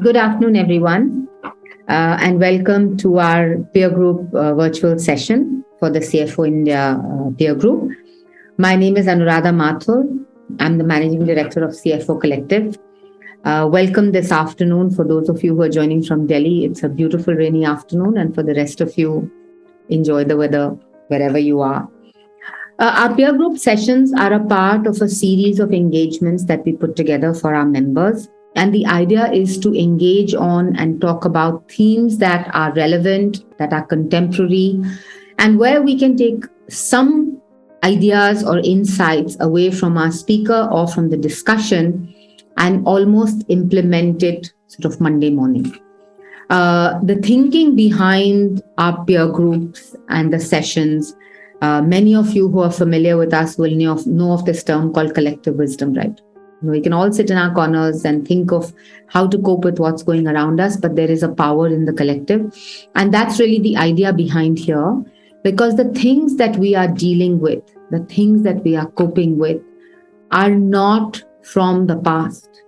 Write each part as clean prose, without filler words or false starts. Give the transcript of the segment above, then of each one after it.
Good afternoon, everyone, and welcome to our peer group virtual session for the CFO India peer group. My name is Anuradha Mathur. I'm the Managing Director of CFO Collective. Welcome this afternoon for those of you who are joining from Delhi. It's a beautiful rainy afternoon, and for the rest of you, enjoy the weather wherever you are. Our peer group sessions are a part of a series of engagements that we put together for our members. And the idea is to engage on and talk about themes that are relevant, that are contemporary, and where we can take some ideas or insights away from our speaker or from the discussion and almost implement it sort of Monday morning. The thinking behind our peer groups and the sessions, many of you who are familiar with us will know of this term called collective wisdom, right? We can all sit in our corners and think of how to cope with what's going around us, but there is a power in the collective. And that's really the idea behind here, because the things that we are dealing with, the things that we are coping with, are not from the past.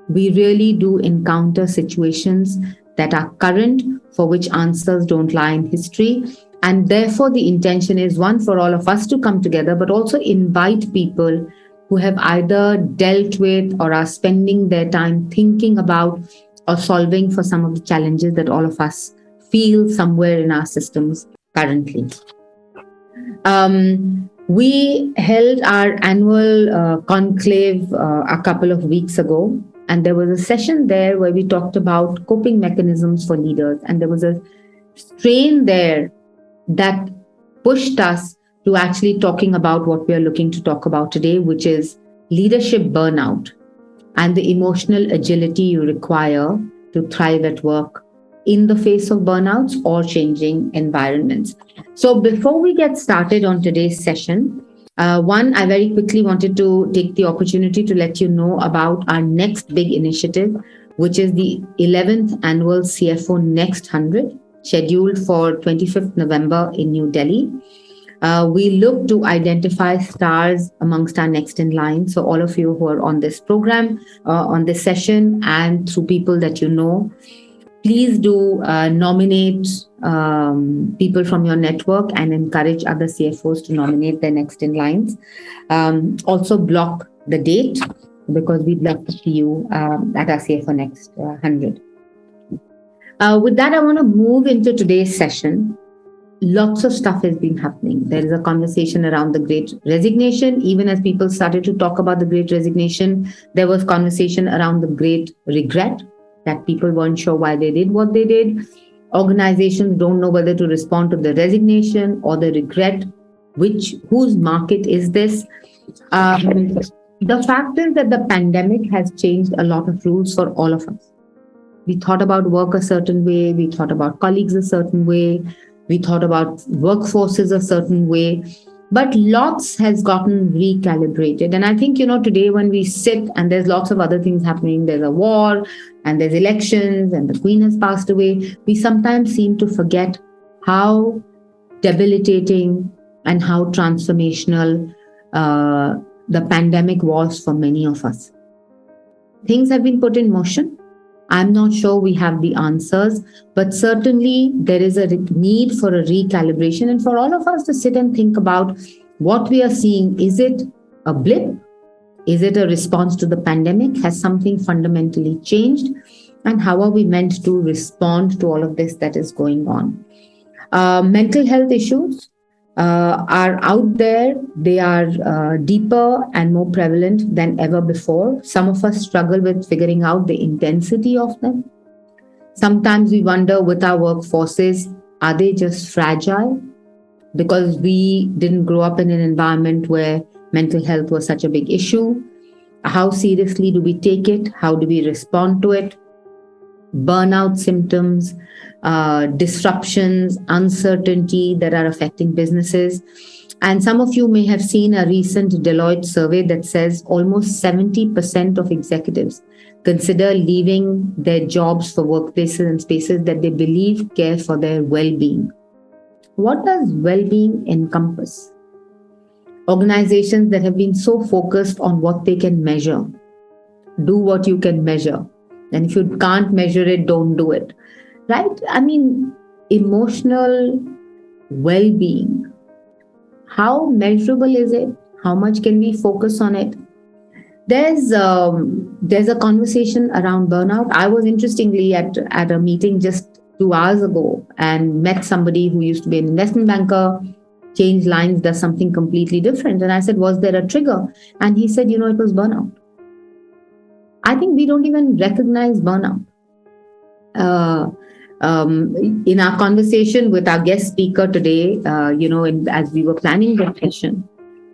We really do encounter situations that are current, for which answers don't lie in history. And therefore, the intention is one, for all of us to come together, but also invite people who have either dealt with or are spending their time thinking about or solving for some of the challenges that all of us feel somewhere in our systems currently. We held our annual conclave a couple of weeks ago, and there was a session there where we talked about coping mechanisms for leaders, and there was a strain there that pushed us to actually talking about what we are looking to talk about today, which is leadership burnout and the emotional agility you require to thrive at work in the face of burnouts or changing environments. So before we get started on today's session, I very quickly wanted to take the opportunity to let you know about our next big initiative, which is the 11th annual CFO Next 100, scheduled for 25th November in New Delhi. We look to identify stars amongst our next in line. So all of you who are on this program, on this session, and through people that you know, please do nominate people from your network and encourage other CFOs to nominate their next in lines. Also block the date, because we'd love to see you at our CFO Next 100. With that, I want to move into today's session. Lots of stuff has been happening. There is a conversation around the Great Resignation. Even as people started to talk about the Great Resignation, there was conversation around the Great Regret, that people weren't sure why they did what they did. Organizations don't know whether to respond to the resignation or the regret. Whose market is this? The fact is that the pandemic has changed a lot of rules for all of us. We thought about work a certain way. We thought about colleagues a certain way. We thought about workforces a certain way, but lots has gotten recalibrated. And I think, today when we sit and there's lots of other things happening, there's a war and there's elections and the Queen has passed away, we sometimes seem to forget how debilitating and how transformational the pandemic was for many of us. Things have been put in motion. I'm not sure we have the answers, but certainly there is a need for a recalibration and for all of us to sit and think about what we are seeing. Is it a blip? Is it a response to the pandemic? Has something fundamentally changed? And how are we meant to respond to all of this that is going on? Mental health issues are out there. They are deeper and more prevalent than ever before. Some of us struggle with figuring out the intensity of them. Sometimes we wonder with our workforces, are they just fragile? Because we didn't grow up in an environment where mental health was such a big issue. How seriously do we take it? How do we respond to it? Burnout symptoms, disruptions, uncertainty that are affecting businesses. And some of you may have seen a recent Deloitte survey that says almost 70% of executives consider leaving their jobs for workplaces and spaces that they believe care for their well-being. What does well-being encompass? Organizations that have been so focused on what they can measure, do what you can measure, And if you can't measure it, don't do it. Right? I mean, emotional well being. How measurable is it? How much can we focus on it? There's a conversation around burnout. I was interestingly at a meeting just 2 hours ago and met somebody who used to be an investment banker, changed lines, does something completely different. And I said, was there a trigger? And he said, it was burnout. I think we don't even recognize burnout. In our conversation with our guest speaker today, as we were planning the session,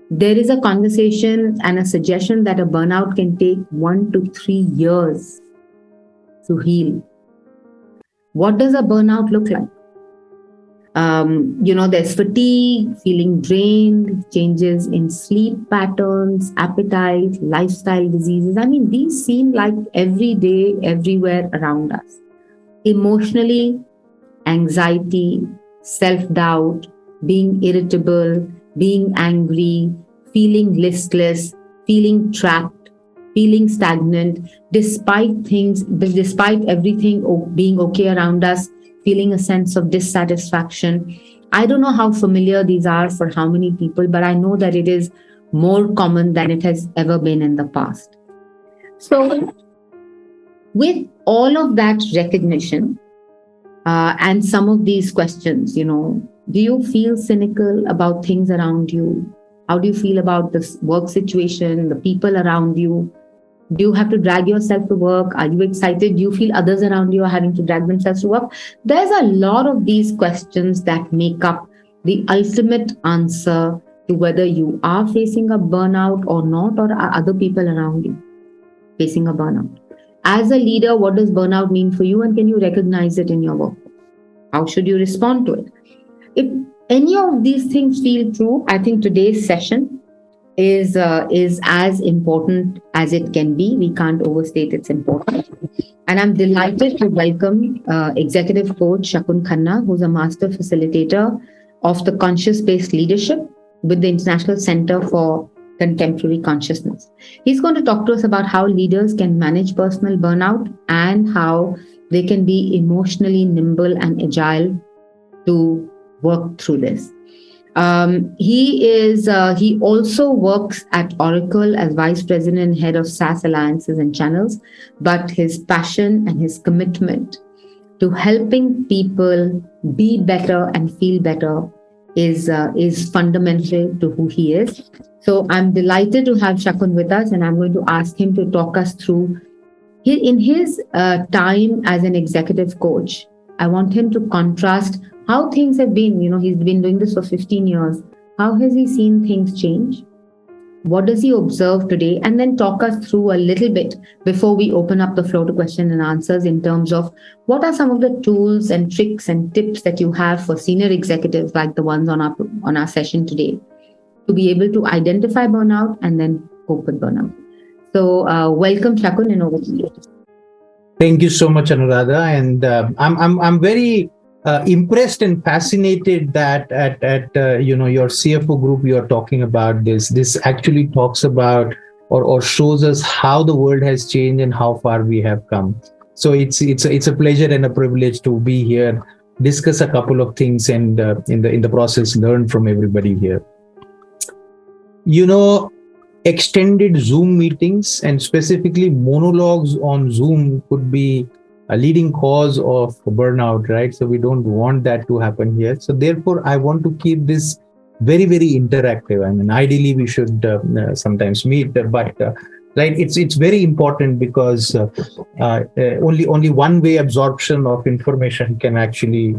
there is a conversation and a suggestion that a burnout can take 1 to 3 years to heal. What does a burnout look like? There's fatigue, feeling drained, changes in sleep patterns, appetite, lifestyle diseases. I mean, these seem like every day, everywhere around us. Emotionally, anxiety, self-doubt, being irritable, being angry, feeling listless, feeling trapped, feeling stagnant, despite everything being okay around us, feeling a sense of dissatisfaction. I don't know how familiar these are for how many people, but I know that it is more common than it has ever been in the past. So, with all of that recognition and some of these questions, do you feel cynical about things around you? How do you feel about this work situation, the people around you? Do you have to drag yourself to work? Are you excited? Do you feel others around you are having to drag themselves to work? There's a lot of these questions that make up the ultimate answer to whether you are facing a burnout or not, or are other people around you facing a burnout. As a leader, what does burnout mean for you, and can you recognize it in your work? How should you respond to it? If any of these things feel true, I think today's session is as important as it can be. We can't overstate its importance. And I'm delighted to welcome Executive Coach Shakun Khanna, who's a Master Facilitator of the Conscious-Based Leadership with the International Center for Contemporary Consciousness. He's going to talk to us about how leaders can manage personal burnout and how they can be emotionally nimble and agile to work through this. He also works at Oracle as Vice President and Head of SaaS Alliances and Channels, but his passion and his commitment to helping people be better and feel better is fundamental to who he is. So I'm delighted to have Shakun with us, and I'm going to ask him to talk us through in his time as an executive coach. I want him to contrast how things have been. He's been doing this for 15 years. How has he seen things change? What does he observe today? And then talk us through a little bit before we open up the floor to question and answers in terms of what are some of the tools and tricks and tips that you have for senior executives like the ones on our session today to be able to identify burnout and then cope with burnout. So welcome, Shakun, and over to you. Thank you so much, Anuradha. And I'm very impressed and fascinated that at your CFO group you're talking about this. This actually talks about or shows us how the world has changed and how far we have come. So it's a pleasure and a privilege to be here, discuss a couple of things, and in the process learn from everybody here. Extended Zoom meetings and specifically monologues on Zoom could be a leading cause of burnout, right? So we don't want that to happen here. So therefore, I want to keep this very, very interactive. I mean, ideally, we should sometimes meet, but right, it's very important because only one way absorption of information can actually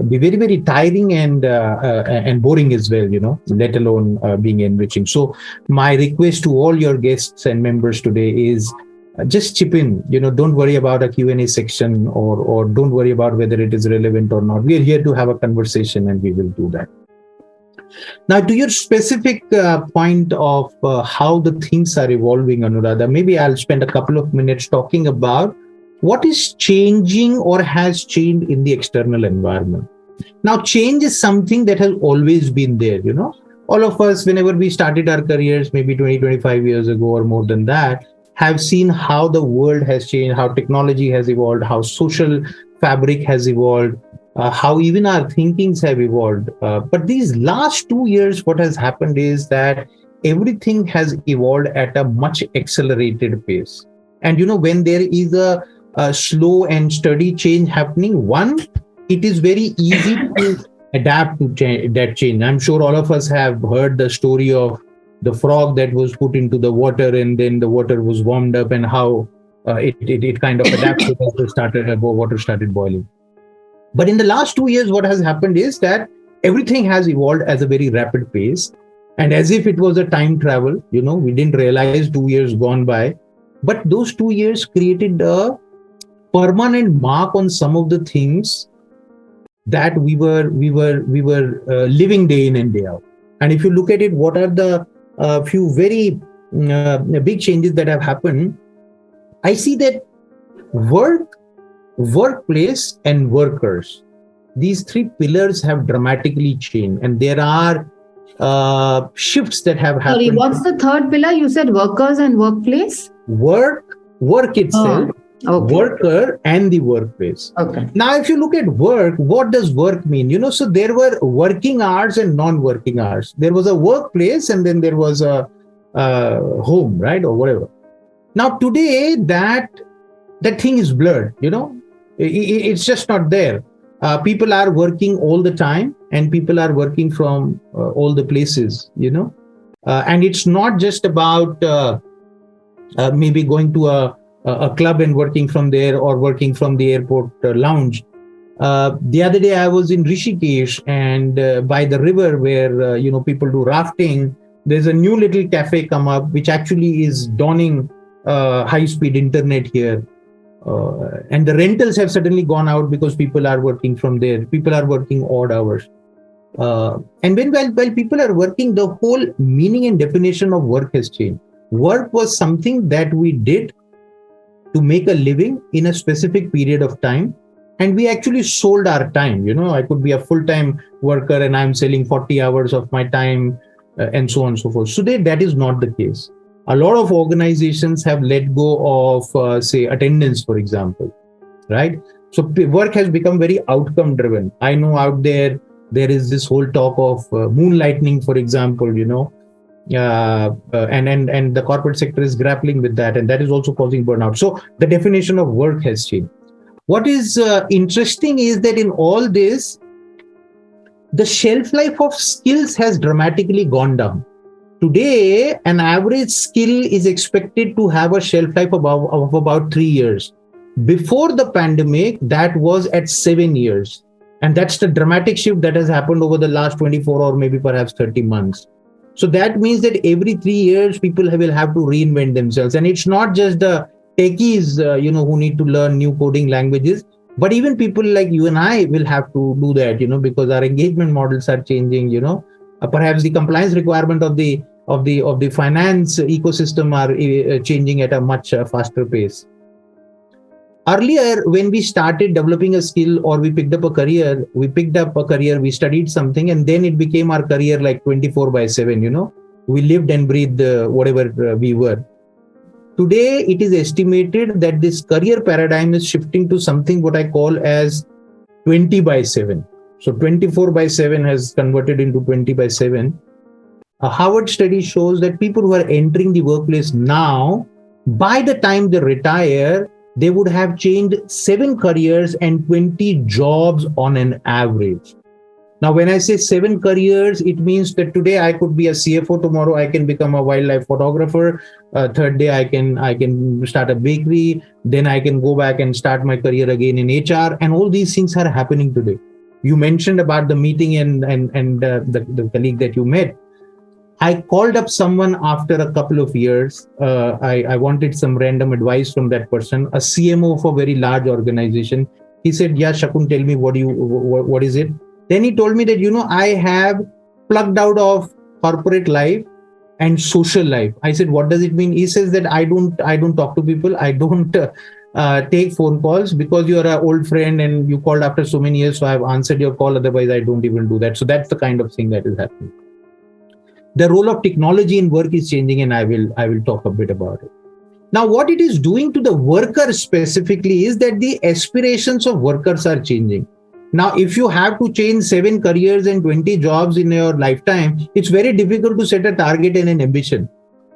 be very, very tiring and boring as well, let alone being enriching. So my request to all your guests and members today is just chip in, don't worry about a Q&A section or don't worry about whether it is relevant or not. We are here to have a conversation and we will do that. Now, to your specific point of how the things are evolving, Anuradha, maybe I'll spend a couple of minutes talking about what is changing or has changed in the external environment. Now, change is something that has always been there, All of us, whenever we started our careers, maybe 20, 25 years ago or more than that, have seen how the world has changed, how technology has evolved, how social fabric has evolved, how even our thinkings have evolved. But these last 2 years, what has happened is that everything has evolved at a much accelerated pace. And when there is a slow and steady change happening, one, it is very easy to adapt to that change. I'm sure all of us have heard the story of the frog that was put into the water, and then the water was warmed up, and how it kind of adapted as water started boiling. But in the last 2 years, what has happened is that everything has evolved at a very rapid pace, and as if it was a time travel. We didn't realize 2 years gone by, but those 2 years created a permanent mark on some of the things that we were living day in and day out. And if you look at it, what are the few very big changes that have happened? I see that work, workplace, and workers, these three pillars have dramatically changed, and there are shifts that have happened. Sorry, what's the third pillar? You said workers and workplace? Work itself, Okay. worker, and the workplace. Okay. Now, if you look at work, what does work mean? So there were working hours and non-working hours. There was a workplace, and then there was a home, right, or whatever. Now today, that thing is blurred. It's just not there. People are working all the time, and people are working from all the places. And it's not just about maybe going to a club and working from there, or working from the airport lounge. The other day I was in Rishikesh, and by the river where people do rafting, there's a new little cafe come up, which actually is donning high-speed internet here. And the rentals have suddenly gone out because people are working from there. People are working odd hours. And while people are working, the whole meaning and definition of work has changed. Work was something that we did to make a living in a specific period of time, and we actually sold our time. I could be a full-time worker and I'm selling 40 hours of my time, and so on and so forth. Today, that is not the case. A lot of organizations have let go of, say, attendance, for example, right? So work has become very outcome driven. I know out there is this whole talk of moonlighting, for example, and the corporate sector is grappling with that, and that is also causing burnout. So the definition of work has changed. What is interesting is that in all this, the shelf life of skills has dramatically gone down. Today, an average skill is expected to have a shelf life of about 3 years. Before the pandemic, that was at 7 years. And that's the dramatic shift that has happened over the last 24 or maybe perhaps 30 months. So that means that every 3 years, people will have to reinvent themselves. And it's not just the techies, who need to learn new coding languages, but even people like you and I will have to do that, because our engagement models are changing. Perhaps the compliance requirement of the finance ecosystem are changing at a much faster pace. Earlier, when we started developing a skill or we picked up a career, we studied something, and then it became our career like 24/7, We lived and breathed whatever we were. Today, it is estimated that this career paradigm is shifting to something what I call as 20/7. So 24/7 has converted into 20/7. A Harvard study shows that people who are entering the workplace now, by the time they retire, they would have changed 7 careers and 20 jobs on an average. Now, when I say 7 careers, it means that today I could be a CFO, tomorrow I can become a wildlife photographer, third day I can start a bakery, then I can go back and start my career again in HR, and all these things are happening today. You mentioned about the meeting and the colleague that you met. I called up someone after a couple of years. I wanted some random advice from that person, a CMO of a very large organization. He said, "Yeah, Shakun, tell me what is it?" Then he told me that, I have plugged out of corporate life and social life. I said, "What does it mean?" He says that I don't talk to people. I don't take phone calls because you're an old friend and you called after so many years. So I've answered your call. Otherwise, I don't even do that. So that's the kind of thing that is happening. The role of technology in work is changing, and I will talk a bit about it. Now, what it is doing to the worker specifically is that the aspirations of workers are changing. Now, if you have to change 7 careers and 20 jobs in your lifetime, it's very difficult to set a target and an ambition.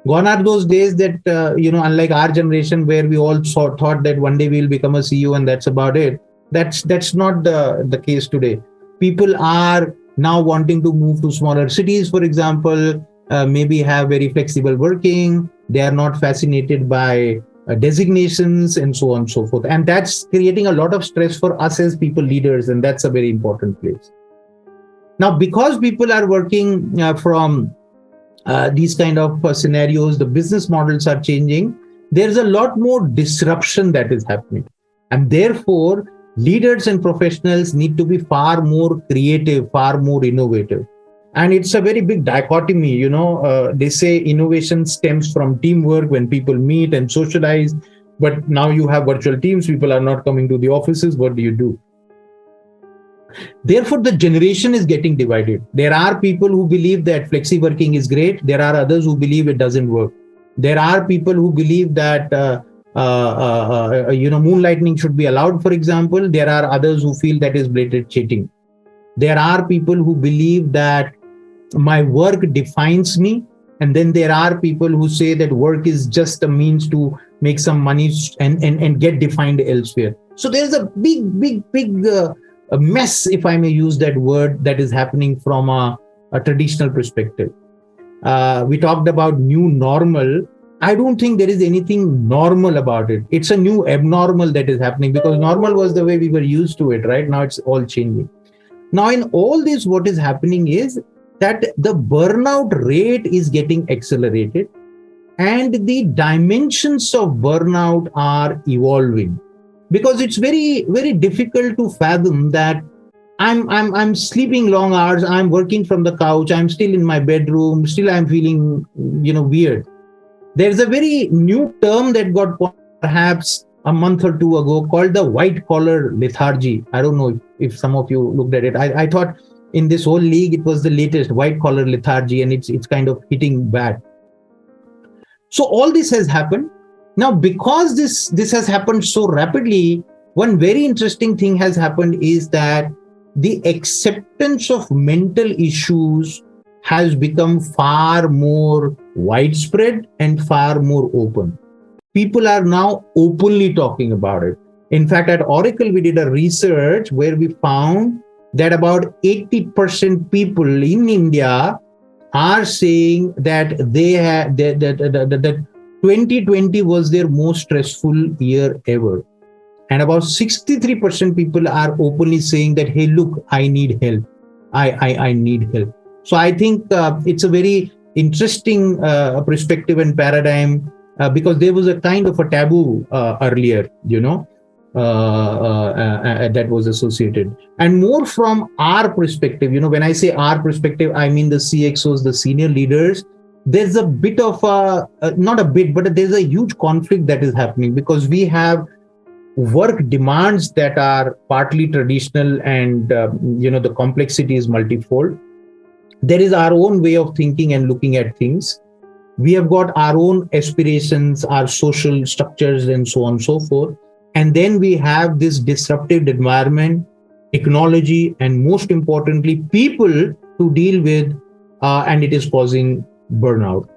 Gone are those days that, unlike our generation where we all thought that one day we'll become a CEO and that's about it. That's not the case today. People are now wanting to move to smaller cities, for example, maybe have very flexible working. They are not fascinated by designations and so on and so forth. And that's creating a lot of stress for us as people leaders. And that's a very important place. Now, because people are working from these kind of scenarios, the business models are changing. There's a lot more disruption that is happening. And therefore, leaders and professionals need to be far more creative, far more innovative. And it's a very big dichotomy. They say innovation stems from teamwork when people meet and socialize. But now you have virtual teams. People are not coming to the offices. What do you do? Therefore, the generation is getting divided. There are people who believe that flexi working is great. There are others who believe it doesn't work. There are people who believe that moonlighting should be allowed, for example. There are others who feel that is blatant cheating. There are people who believe that my work defines me. And then there are people who say that work is just a means to make some money and get defined elsewhere. So there's a big a mess, if I may use that word, that is happening from a traditional perspective. We talked about new normal. I don't think there is anything normal about it. It's a new abnormal that is happening because normal was the way we were used to it, right? Now it's all changing. Now, in all this, what is happening is that the burnout rate is getting accelerated and the dimensions of burnout are evolving. Because it's very, very difficult to fathom that I'm sleeping long hours, I'm working from the couch, I'm still in my bedroom, still I'm feeling, weird. There's a very new term that got perhaps a month or two ago called the white collar lethargy. I don't know if some of you looked at it. I thought in this whole league, it was the latest white collar lethargy and it's kind of hitting bad. So all this has happened. Now, because this has happened so rapidly, one very interesting thing has happened is that the acceptance of mental issues has become far more widespread and far more open. People are now openly talking about it. In fact, at Oracle, we did a research where we found that about 80% people in India are saying that that 2020 was their most stressful year ever. And about 63% people are openly saying that, hey, look, I need help. I need help. So I think it's a very interesting perspective and paradigm because there was a kind of a taboo earlier, that was associated. And more from our perspective, when I say our perspective, I mean the CXOs, the senior leaders. There's a bit of not a bit, but there's a huge conflict that is happening because we have work demands that are partly traditional and, the complexity is multifold. There is our own way of thinking and looking at things. We have got our own aspirations, our social structures, and so on and so forth. And then we have this disruptive environment, technology, and most importantly, people to deal with, and it is causing burnout.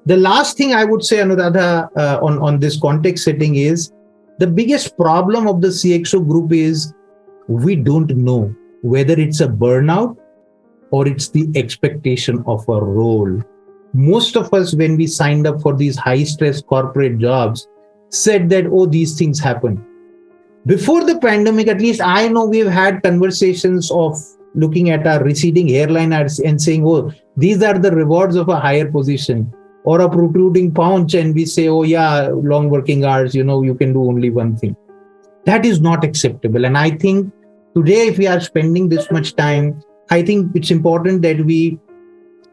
The last thing I would say, Anuradha, on this context setting is the biggest problem of the CXO group is we don't know whether it's a burnout or it's the expectation of a role. Most of us, when we signed up for these high stress corporate jobs, said that, oh, these things happen. Before the pandemic, at least I know we've had conversations of looking at our receding hairline and saying, oh, these are the rewards of a higher position, or a protruding paunch, and we say, oh yeah, long working hours, you can do only one thing. That is not acceptable. And I think today, if we are spending this much time, I think it's important that we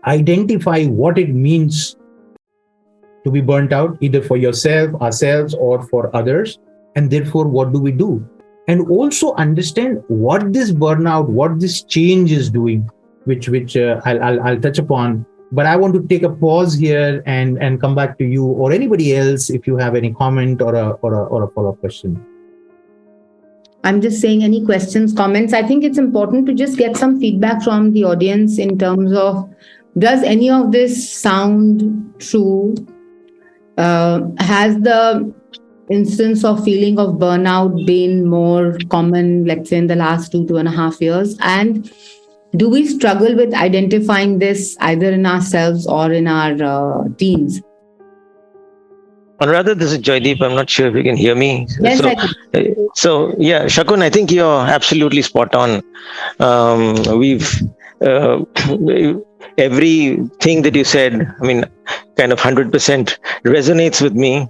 identify what it means to be burnt out, either for yourself, ourselves, or for others. And therefore, what do we do? And also understand what this burnout, what this change is doing, which I'll touch upon. But I want to take a pause here and come back to you or anybody else if you have any comment or a follow-up question. I'm just saying, any questions, comments? I think it's important to just get some feedback from the audience in terms of, does any of this sound true? Has the instance of feeling of burnout been more common, let's say, in the last 2.5 years? And do we struggle with identifying this either in ourselves or in our teams? Anuradha, this is Joydeep. I'm not sure if you can hear me. Yes, So, I can. yeah, Shakun, I think you're absolutely spot on. We've everything that you said, I mean, kind of 100% resonates with me.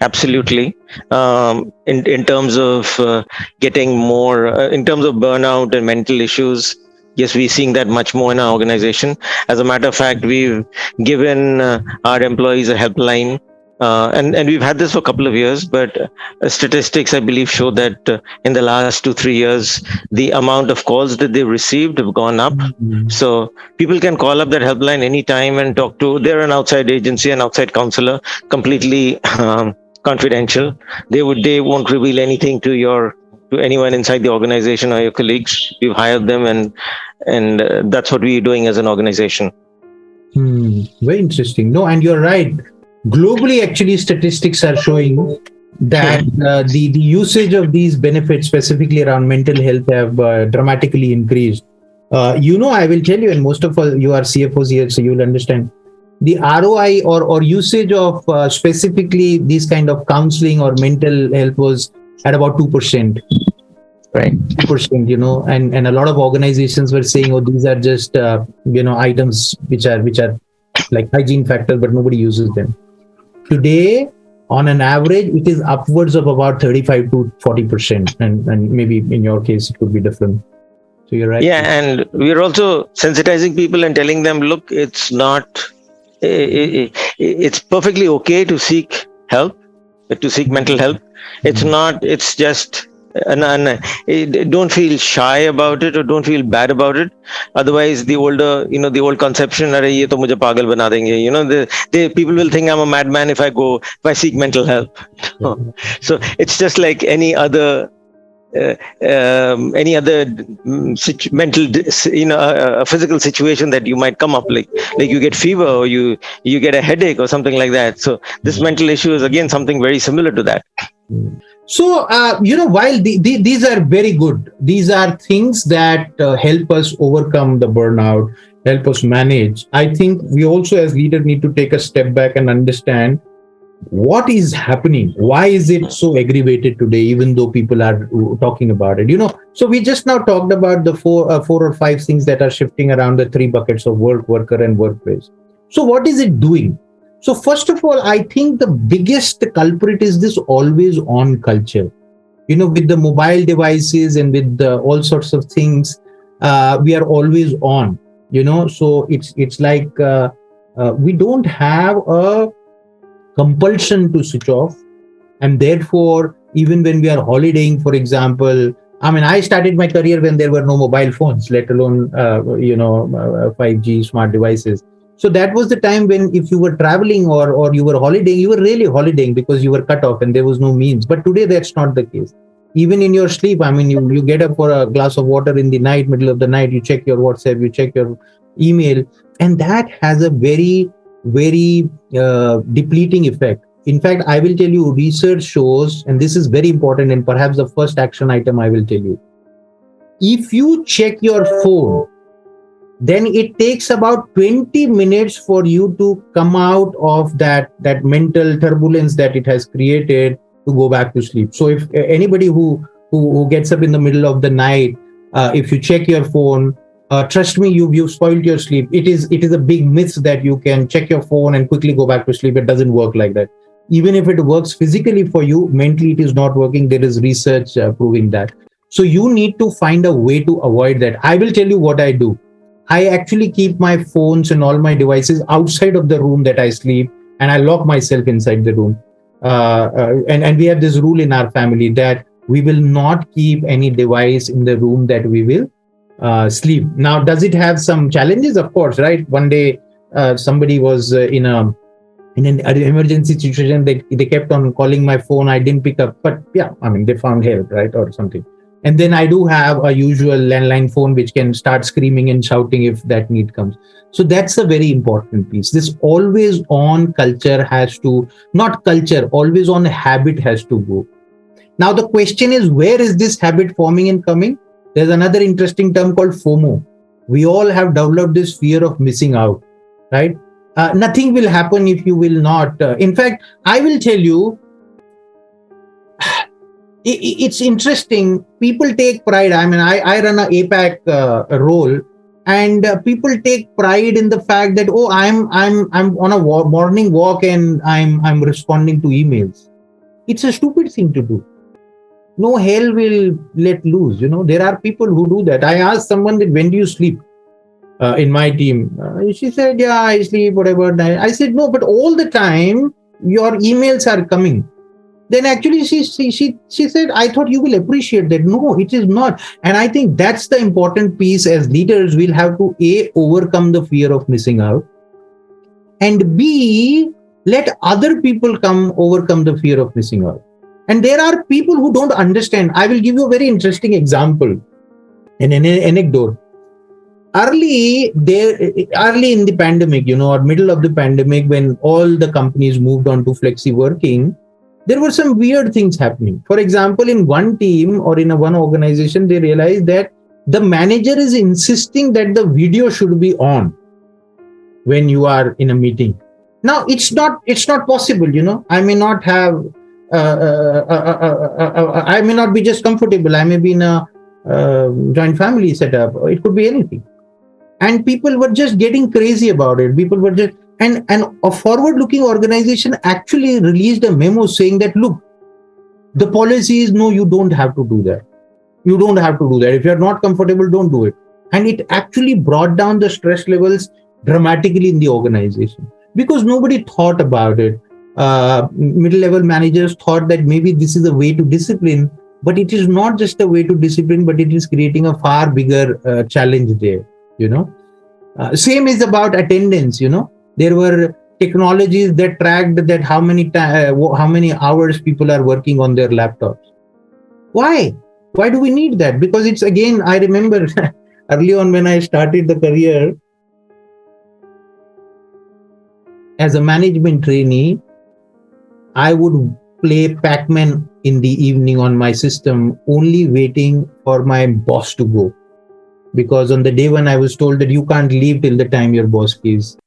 Absolutely. In terms of getting more, in terms of burnout and mental issues, yes, we're seeing that much more in our organization. As a matter of fact, we've given our employees a helpline. And we've had this for a couple of years, but statistics, I believe, show that in the last 2-3 years, the amount of calls that they've received have gone up. Mm-hmm. So people can call up that helpline anytime and talk to. They're an outside agency, an outside counselor, completely confidential. They won't reveal anything to anyone inside the organization or your colleagues. We've hired them, and that's what we're doing as an organization. Very interesting. No, and you're right. Globally, actually, statistics are showing that the usage of these benefits, specifically around mental health, have dramatically increased. I will tell you, and most of you are CFOs here, so you'll understand. The ROI or usage of specifically these kind of counseling or mental health was at about 2%. Right. 2%, and a lot of organizations were saying, oh, these are just, items which are like hygiene factors, but nobody uses them. Today, on an average, it is upwards of about 35 to 40%. And maybe in your case, it could be different. So you're right. Yeah, and we're also sensitizing people and telling them, look, it's not, it's perfectly okay to seek help, to seek mental help. It's not, it's just, don't feel shy about it or don't feel bad about it. Otherwise, the old conception, ye to mujhe pagal bana denge. The people will think I'm a madman if I seek mental help. So it's just like any other mental, a physical situation that you might come up, like you get fever or you get a headache or something like that. So this mental issue is again something very similar to that. So, while these are very good, these are things that help us overcome the burnout, help us manage. I think we also as leaders need to take a step back and understand what is happening. Why is it so aggravated today, even though people are talking about it? So we just now talked about the four or five things that are shifting around the three buckets of work, worker, and workplace. So what is it doing? So first of all, I think the biggest culprit is this always on culture. With the mobile devices and with all sorts of things, we are always on. So it's like we don't have a compulsion to switch off, and therefore, even when we are holidaying, for example, I started my career when there were no mobile phones, let alone 5G smart devices. So that was the time when if you were traveling or you were holidaying, you were really holidaying because you were cut off and there was no means. But today that's not the case. Even in your sleep, you get up for a glass of water in the night, middle of the night, you check your WhatsApp, you check your email, and that has a very, very depleting effect. In fact, I will tell you, research shows, and this is very important and perhaps the first action item I will tell you. If you check your phone, then it takes about 20 minutes for you to come out of that mental turbulence that it has created to go back to sleep. So if anybody who gets up in the middle of the night, if you check your phone, trust me, you've spoiled your sleep. It is a big myth that you can check your phone and quickly go back to sleep. It doesn't work like that. Even if it works physically for you, mentally it is not working. There is research proving that. So you need to find a way to avoid that. I will tell you what I do. I actually keep my phones and all my devices outside of the room that I sleep, and I lock myself inside the room. And we have this rule in our family that we will not keep any device in the room that we will sleep. Now, does it have some challenges? Of course, right? One day, somebody was in an emergency situation. They kept on calling my phone. I didn't pick up, but yeah, I mean, they found help, right, or something. And then I do have a usual landline phone which can start screaming and shouting if that need comes. So that's a very important piece. This always on culture has to, not culture, always on habit has to go. Now the question is, where is this habit forming and coming? There's another interesting term called FOMO. We all have developed this fear of missing out, right? Nothing will happen if you will not. In fact, I will tell you, it's interesting. People take pride. I mean, I run a APAC role, and people take pride in the fact that, oh, I'm on a morning walk and I'm responding to emails. It's a stupid thing to do. No hell will let loose. There are people who do that. I asked someone that, when do you sleep? In my team, she said, yeah, I sleep, whatever. I said, no, but all the time your emails are coming. Then actually she said, I thought you will appreciate that. No, it is not. And I think that's the important piece. As leaders, we'll have to A, overcome the fear of missing out, and B, let other people overcome the fear of missing out. And there are people who don't understand. I will give you a very interesting example, an anecdote. Early in the pandemic, or middle of the pandemic, when all the companies moved on to flexi working, there were some weird things happening. For example, in one team or in one organization, they realized that the manager is insisting that the video should be on when you are in a meeting. Now, it's not possible. I may not have, I may not be just comfortable. I may be in a joint family setup. It could be anything. And people were just getting crazy about it. People were just, and a forward-looking organization actually released a memo saying that, look, the policy is, no, you don't have to do that. You don't have to do that. If you're not comfortable, don't do it. And it actually brought down the stress levels dramatically in the organization, because nobody thought about it. Middle-level managers thought that maybe this is a way to discipline, but it is not just a way to discipline, but it is creating a far bigger challenge there. Same is about attendance. There were technologies that tracked that how many hours people are working on their laptops. Why do we need that? Because it's, again, I remember early on when I started the career as a management trainee, I would play Pac-Man in the evening on my system, only waiting for my boss to go. Because on the day when I was told that you can't leave till the time your boss leaves.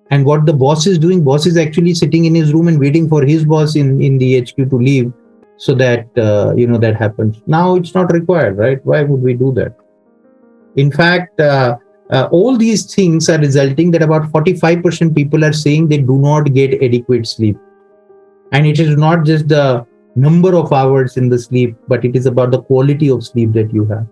And what the boss is doing, boss is actually sitting in his room and waiting for his boss in the HQ to leave, so that, that happens. Now it's not required, right? Why would we do that? In fact, all these things are resulting that about 45% people are saying they do not get adequate sleep. And it is not just the number of hours in the sleep, but it is about the quality of sleep that you have.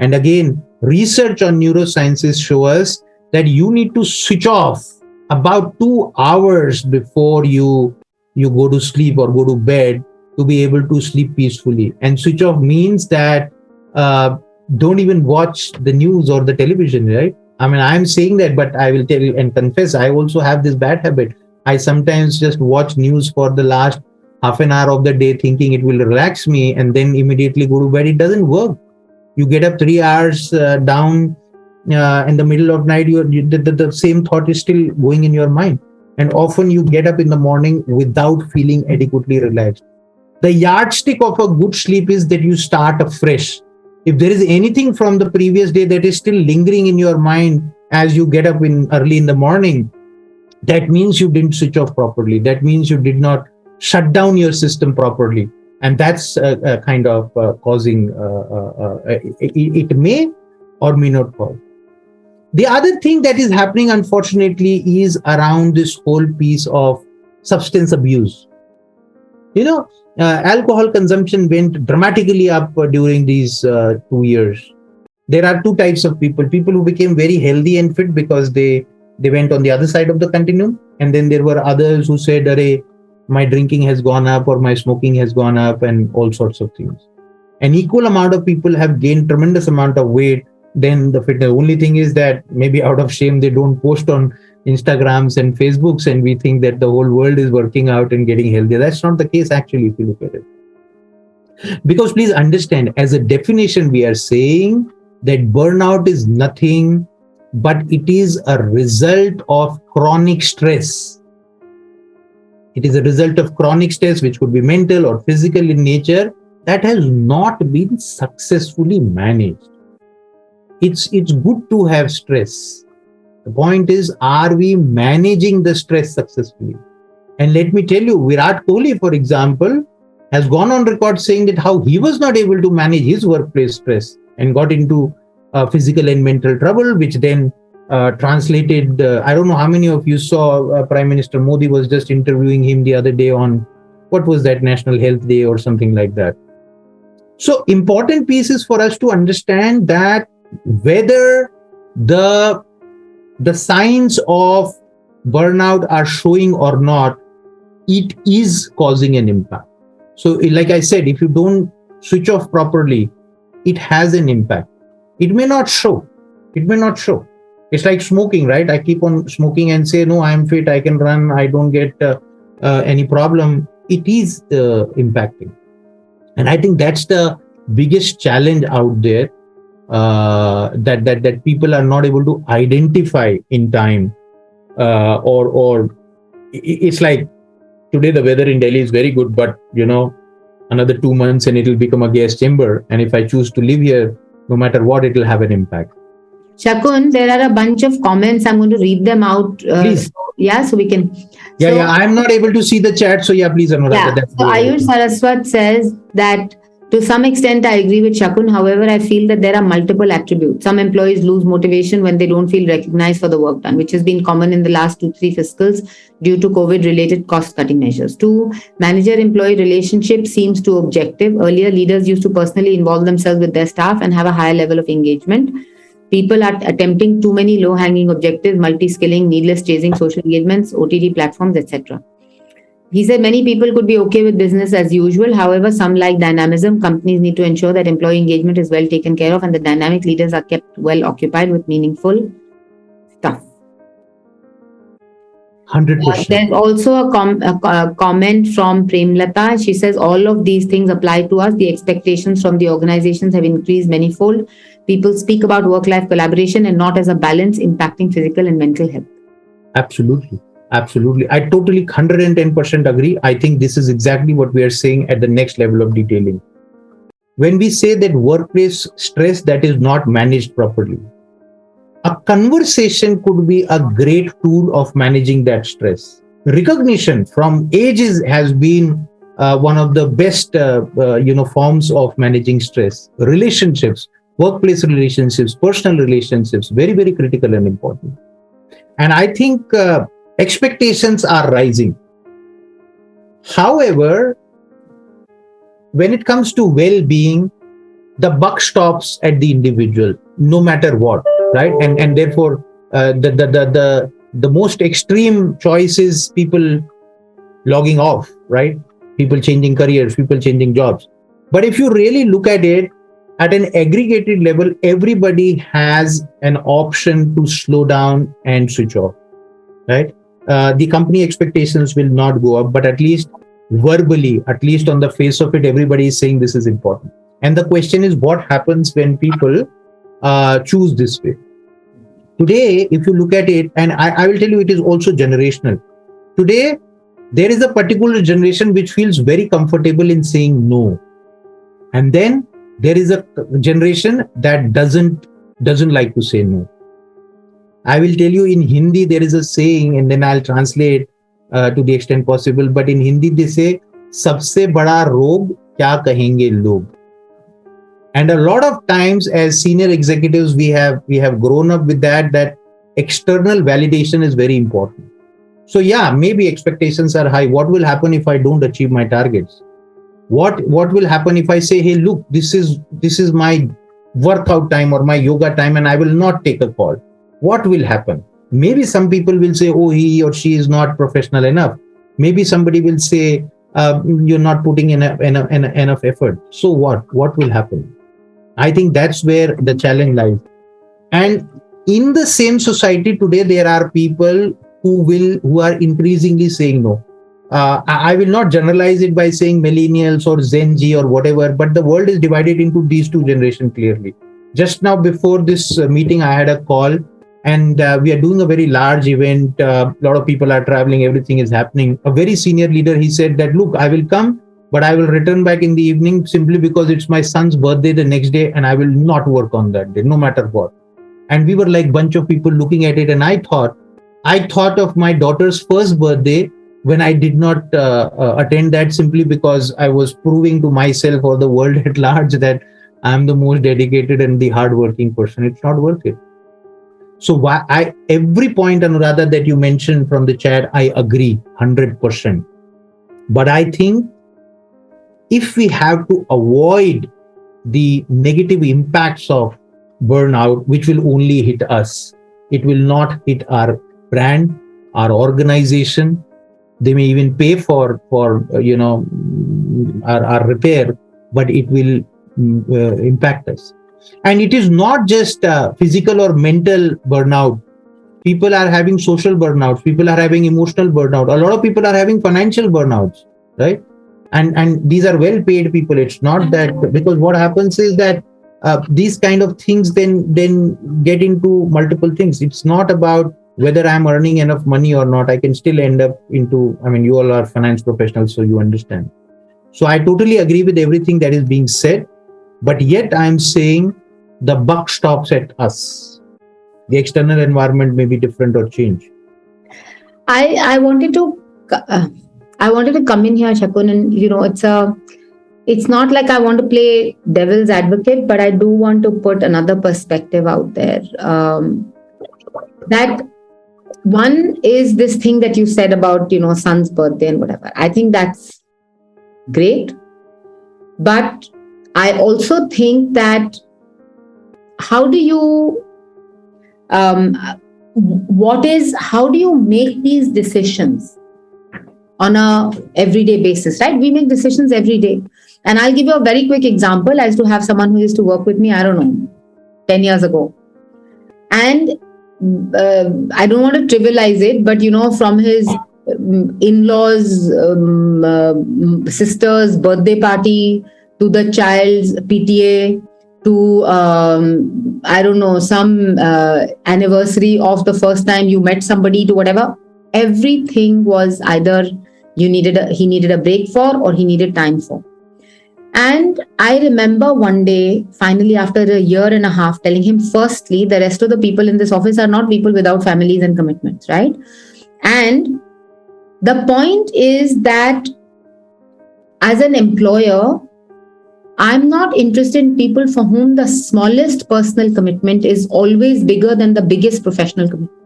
And again, research on neurosciences show us that you need to switch off about 2 hours before you go to sleep or go to bed to be able to sleep peacefully. And switch off means that don't even watch the news or the television, right? I mean, I'm saying that, but I will tell you and confess, I also have this bad habit. I sometimes just watch news for the last half an hour of the day thinking it will relax me, and then immediately go to bed. It doesn't work. You get up 3 hours down in the middle of night, the same thought is still going in your mind. And often you get up in the morning without feeling adequately relaxed. The yardstick of a good sleep is that you start afresh. If there is anything from the previous day that is still lingering in your mind as you get up early in the morning, that means you didn't switch off properly. That means you did not shut down your system properly. And that's kind of causing, it may or may not cause. The other thing that is happening, unfortunately, is around this whole piece of substance abuse. Alcohol consumption went dramatically up during these 2 years. There are two types of people who became very healthy and fit because they went on the other side of the continuum. And then there were others who said, "Arey, my drinking has gone up or my smoking has gone up," and all sorts of things. An equal amount of people have gained tremendous amount of weight than the fitness. Only thing is that maybe out of shame they don't post on Instagrams and Facebooks, and we think that the whole world is working out and getting healthier. That's not the case actually, if you look at it. Because please understand, as a definition, we are saying that burnout is nothing but it is a result of chronic stress. It is a result of chronic stress, which could be mental or physical in nature, that has not been successfully managed. It's good to have stress. The point is, are we managing the stress successfully? And let me tell you, Virat Kohli, for example, has gone on record saying that how he was not able to manage his workplace stress and got into physical and mental trouble, which then translated. I don't know how many of you saw Prime Minister Modi was just interviewing him the other day on what was that, National Health Day or something like that. So important piece is for us to understand that whether the signs of burnout are showing or not, it is causing an impact. So like I said, if you don't switch off properly, it has an impact. It may not show. It's like smoking, right? I keep on smoking and say, no, I'm fit, I can run, I don't get any problem. It is impacting. And I think that's the biggest challenge out there, that people are not able to identify in time, or it's like today the weather in Delhi is very good, but another 2 months and it will become a gas chamber. And if I choose to live here, no matter what, it will have an impact. Shakun, there are a bunch of comments. I'm going to read them out. Please. So we can. Yeah. I'm not able to see the chat. So please, Anuradha. Yeah. So Ayush Saraswat says that to some extent, I agree with Shakun. However, I feel that there are multiple attributes. Some employees lose motivation when they don't feel recognized for the work done, which has been common in the last 2-3 fiscals due to COVID-related cost-cutting measures. 2, manager-employee relationship seems too objective. Earlier, leaders used to personally involve themselves with their staff and have a higher level of engagement. People are attempting too many low-hanging objectives, multi-skilling, needless chasing, social engagements, OTT platforms, etc. He said many people could be okay with business as usual. However, some like dynamism. Companies need to ensure that employee engagement is well taken care of and the dynamic leaders are kept well occupied with meaningful stuff. 100%. There's also a comment from Premlata. She says all of these things apply to us. The expectations from the organizations have increased manifold. People speak about work-life collaboration and not as a balance impacting physical and mental health. Absolutely. I totally 110% agree. I think this is exactly what we are saying at the next level of detailing. When we say that workplace stress that is not managed properly, a conversation could be a great tool of managing that stress. Recognition from ages has been one of the best forms of managing stress. Relationships, workplace relationships, personal relationships, very, very critical and important. And I think expectations are rising. However, when it comes to well-being, the buck stops at the individual, no matter what, right? And therefore, the most extreme choice is people logging off, right? People changing careers, people changing jobs. But if you really look at it, at an aggregated level, everybody has an option to slow down and switch off, right? The company expectations will not go up, but at least verbally, at least on the face of it, everybody is saying this is important. And the question is, what happens when people choose this way? Today, if you look at it, and I will tell you, it is also generational. Today, there is a particular generation which feels very comfortable in saying no. And then there is a generation that doesn't like to say no. I will tell you, in Hindi, there is a saying, and then I'll translate to the extent possible. But in Hindi, they say, "Sabse bada rog kya kahenge log." And a lot of times, as senior executives, we have grown up with that external validation is very important. So yeah, maybe expectations are high. What will happen if I don't achieve my targets? What will happen if I say, hey, look, this is my workout time or my yoga time, and I will not take a call? What will happen? Maybe some people will say, oh, he or she is not professional enough. Maybe somebody will say, you're not putting enough effort. So what will happen? I think that's where the challenge lies. And in the same society today, there are people who are increasingly saying no. I will not generalize it by saying millennials or Gen Z or whatever, but the world is divided into these two generations clearly. Just now before this meeting, I had a call, and we are doing a very large event. A lot of people are traveling, everything is happening. A very senior leader, he said that, look, I will come, but I will return back in the evening simply because it's my son's birthday the next day, and I will not work on that day, no matter what. And we were like bunch of people looking at it, and I thought of my daughter's first birthday when I did not attend that, simply because I was proving to myself or the world at large that I'm the most dedicated and the hardworking person. It's not worth it. So every point, Anuradha, that you mentioned from the chat, I agree 100%. But I think if we have to avoid the negative impacts of burnout, which will only hit us, it will not hit our brand, our organization. They may even pay for our repair, but it will impact us. And it is not just physical or mental burnout. People are having social burnouts. People are having emotional burnout. A lot of people are having financial burnouts, right? And these are well-paid people. It's not that, because what happens is that these kind of things then get into multiple things. It's not about whether I'm earning enough money or not. I can still end up into, you all are finance professionals, so you understand. So I totally agree with everything that is being said, but yet I'm saying the buck stops at us. The external environment may be different or change. I wanted to come in here, Shakun, and it's not like I want to play devil's advocate, but I do want to put another perspective out there. That one is this thing that you said about, son's birthday and whatever. I think that's great. But I also think that how do you make these decisions on a everyday basis, right? We make decisions every day. And I'll give you a very quick example. I used to have someone who used to work with me, 10 years ago. And I don't want to trivialize it, but from his in-laws, sister's birthday party, to the child's PTA, to some anniversary of the first time you met somebody, to whatever, everything was either he needed a break for, or he needed time for. And I remember one day, finally, after a year and a half, telling him, firstly, the rest of the people in this office are not people without families and commitments, right? And the point is that as an employer, I'm not interested in people for whom the smallest personal commitment is always bigger than the biggest professional commitment.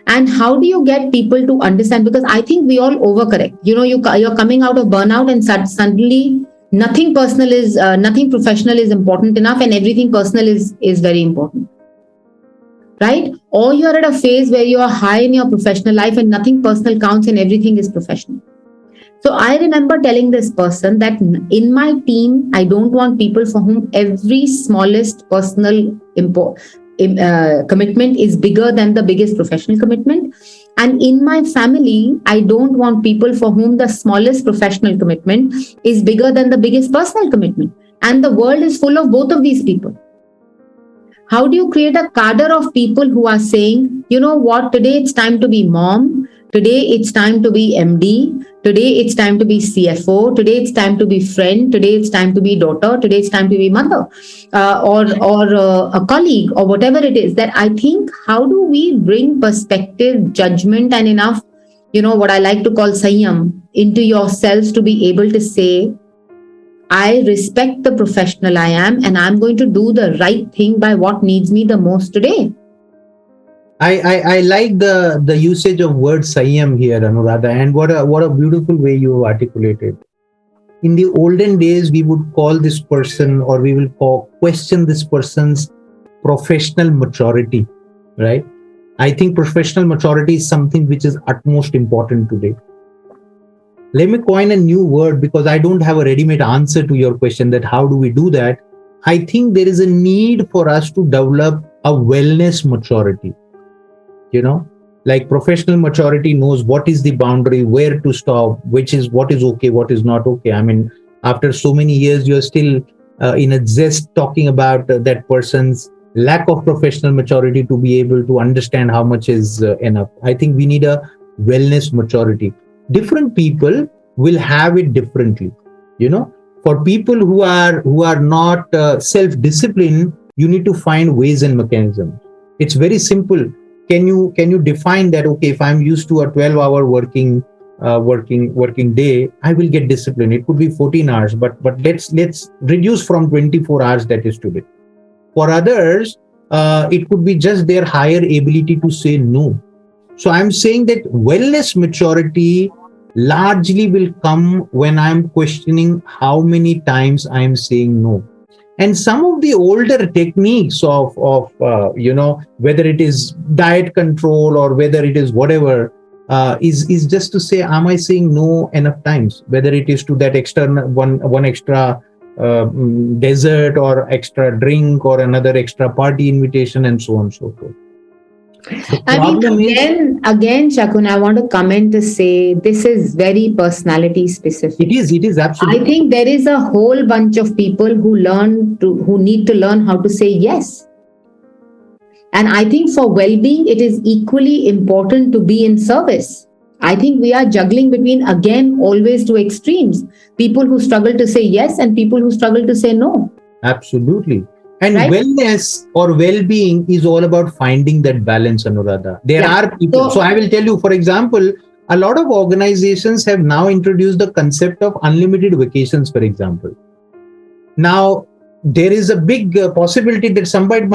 And how do you get people to understand? Because I think we all overcorrect. You're coming out of burnout, and suddenly nothing professional is important enough, and everything personal is very important, right? Or you're at a phase where you are high in your professional life and nothing personal counts and everything is professional. So I remember telling this person that in my team, I don't want people for whom every smallest personal commitment is bigger than the biggest professional commitment. And in my family, I don't want people for whom the smallest professional commitment is bigger than the biggest personal commitment. And the world is full of both of these people. How do you create a cadre of people who are saying, you know what, today it's time to be mom, today it's time to be MD, today it's time to be CFO, today it's time to be friend, today it's time to be daughter, today it's time to be mother, or a colleague, or whatever it is. That I think, how do we bring perspective, judgment, and enough, what I like to call sanyam, into yourselves to be able to say, I respect the professional I am, and I'm going to do the right thing by what needs me the most today. I like the usage of word Sanyam here, Anuradha, and what a beautiful way you articulated. In the olden days, we would call this person, or we will question this person's professional maturity, right? I think professional maturity is something which is utmost important today. Let me coin a new word, because I don't have a ready-made answer to your question that how do we do that. I think there is a need for us to develop a wellness maturity. You know, like professional maturity knows what is the boundary, where to stop, which is what is okay, what is not okay. I mean, after so many years, you're still in a zest talking about that person's lack of professional maturity to be able to understand how much is enough. I think we need a wellness maturity. Different people will have it differently. You know, for people who are not self-disciplined, you need to find ways and mechanisms. It's very simple. Can you define that? Okay, if I'm used to a 12-hour working day, I will get discipline. It could be 14 hours, but let's reduce from 24 hours that is today. For others, it could be just their higher ability to say no. So I'm saying that wellness maturity largely will come when I'm questioning how many times I'm saying no. And some of the older techniques of whether it is diet control or whether it is whatever, is just to say, am I saying no enough times? Whether it is to that external one extra dessert or extra drink or another extra party invitation and so on and so forth. The I mean, problem is, again, Shakun, I want to comment to say this is very personality specific. it is I absolutely. think there is a whole bunch of people who need to learn how to say yes. And I think for well-being, it is equally important to be in service. I think we are juggling between, again, always two extremes. People who struggle to say yes and people who struggle to say no. Absolutely. And Right? wellness or well-being is all about finding that balance, Anuradha. There Yeah. are people. So I will tell you, for example, a lot of organizations have now introduced the concept of unlimited vacations, for example. Now, there is a big possibility that somebody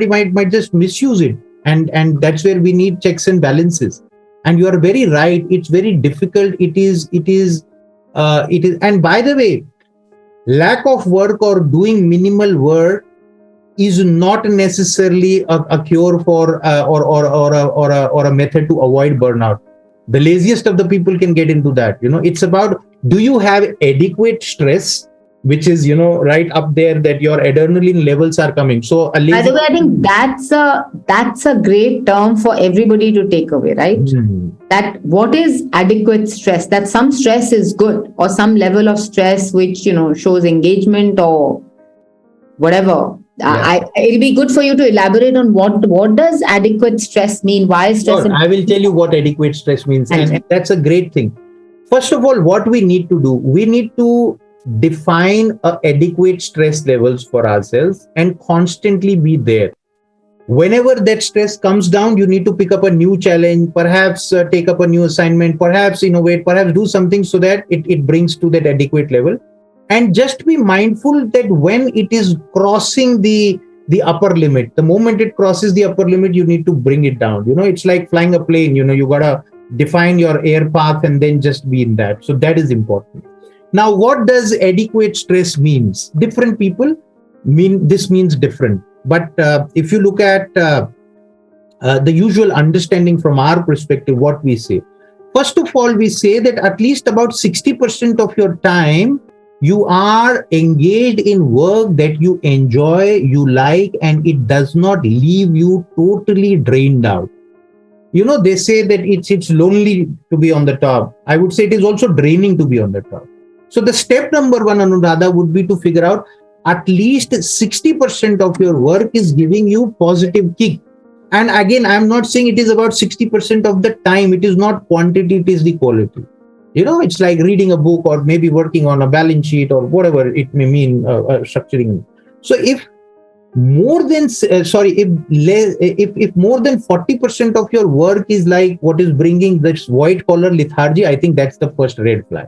might just misuse it, and that's where we need checks and balances. And you are very right. It's very difficult. It is. And by the way, lack of work or doing minimal work is not necessarily a cure for or a method to avoid burnout. The laziest of the people can get into that. It's about, do you have adequate stress, which is right up there, that your adrenaline levels are coming. So a By lazy. the way, I think that's a great term for everybody to take away, right? That what is adequate stress? That some stress is good, or some level of stress which shows engagement or whatever. Yeah. It'll be good for you to elaborate on what does adequate stress mean? Why is stress? Sure, I will tell you what adequate stress means, and that's a great thing. First of all, what we need to do, we need to define adequate stress levels for ourselves and constantly be there. Whenever that stress comes down, you need to pick up a new challenge, perhaps take up a new assignment, perhaps innovate, perhaps do something so that it brings to that adequate level. And just be mindful that when it is crossing the upper limit, the moment it crosses the upper limit, you need to bring it down. It's like flying a plane. You gotta define your air path and then just be in that. So that is important. Now, what does adequate stress means? Different people means different. But if you look at the usual understanding from our perspective, what we say, first of all, we say that at least about 60% of your time you are engaged in work that you enjoy, you like, and it does not leave you totally drained out. They say that it's lonely to be on the top. I would say it is also draining to be on the top. So the step number one, Anuradha, would be to figure out at least 60% of your work is giving you positive kick. And again, I'm not saying it is about 60% of the time. It is not quantity, it is the quality. It's like reading a book or maybe working on a balance sheet or whatever it may mean, structuring. So if more than if more than 40% of your work is like what is bringing this white collar lethargy, I think that's the first red flag.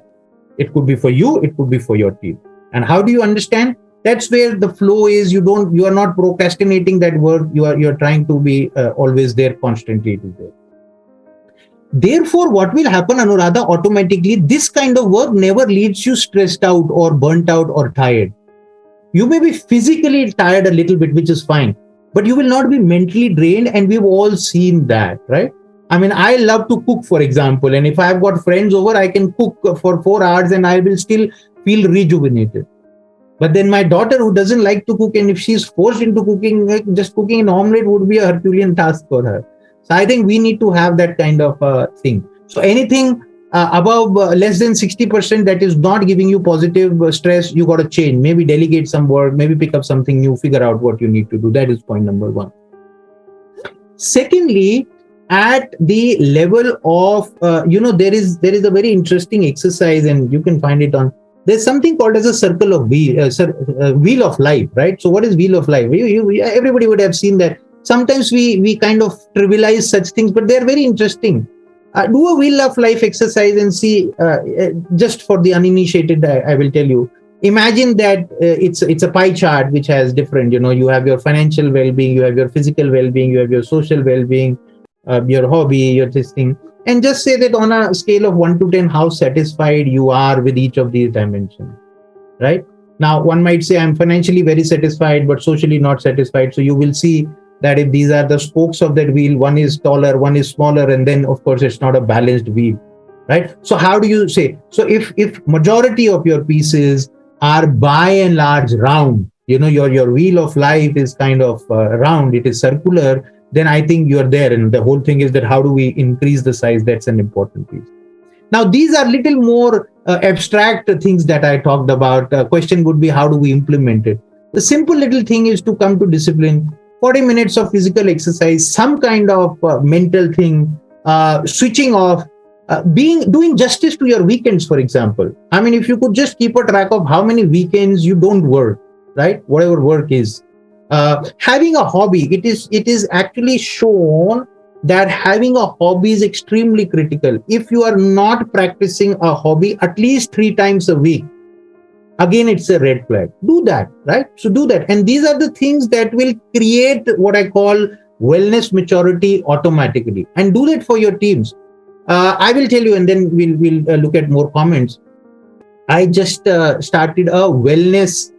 It could be for you, it could be for your team. And how do you understand? That's where the flow is. You are not procrastinating that work. You're trying to be always there, constantly to there. Therefore, what will happen, Anuradha, automatically, this kind of work never leaves you stressed out or burnt out or tired. You may be physically tired a little bit, which is fine, but you will not be mentally drained. And we've all seen that, right? I mean, I love to cook, for example, and if I've got friends over, I can cook for 4 hours and I will still feel rejuvenated. But then my daughter, who doesn't like to cook, and if she's forced into cooking, like just cooking an omelette would be a Herculean task for her. So I think we need to have that kind of thing. So anything above less than 60% that is not giving you positive stress, you got to change. Maybe delegate some work, maybe pick up something new, figure out what you need to do. That is point number one. Secondly, at the level of there is a very interesting exercise, and you can find it on. There's something called as a circle of wheel of life, right? So what is wheel of life? Everybody would have seen that. Sometimes we kind of trivialize such things, but they're very interesting. Do a wheel of life exercise and see. Just for the uninitiated, I will tell you. Imagine that it's a pie chart which has different. You have your financial well-being, you have your physical well-being, you have your social well-being, your hobby, your this thing, and just say that on a scale of 1 to 10, how satisfied you are with each of these dimensions. Right now, one might say I'm financially very satisfied, but socially not satisfied. So you will see that if these are the spokes of that wheel, one is taller, one is smaller, and then of course it's not a balanced wheel, right? So how do you say? So if majority of your pieces are by and large round, your wheel of life is kind of round, it is circular, then I think you're there. And the whole thing is that how do we increase the size? That's an important piece. Now, these are little more abstract things that I talked about. Question would be, how do we implement it? The simple little thing is to come to discipline. 40 minutes of physical exercise, some kind of mental thing, switching off, doing justice to your weekends, for example. I mean, if you could just keep a track of how many weekends you don't work, right? Whatever work is. Having a hobby, it is actually shown that having a hobby is extremely critical. If you are not practicing a hobby at least 3 times a week, again, it's a red flag. Do that, right? So do that. And these are the things that will create what I call wellness maturity automatically. And do that for your teams. I will tell you, and then we'll look at more comments. I just started a wellness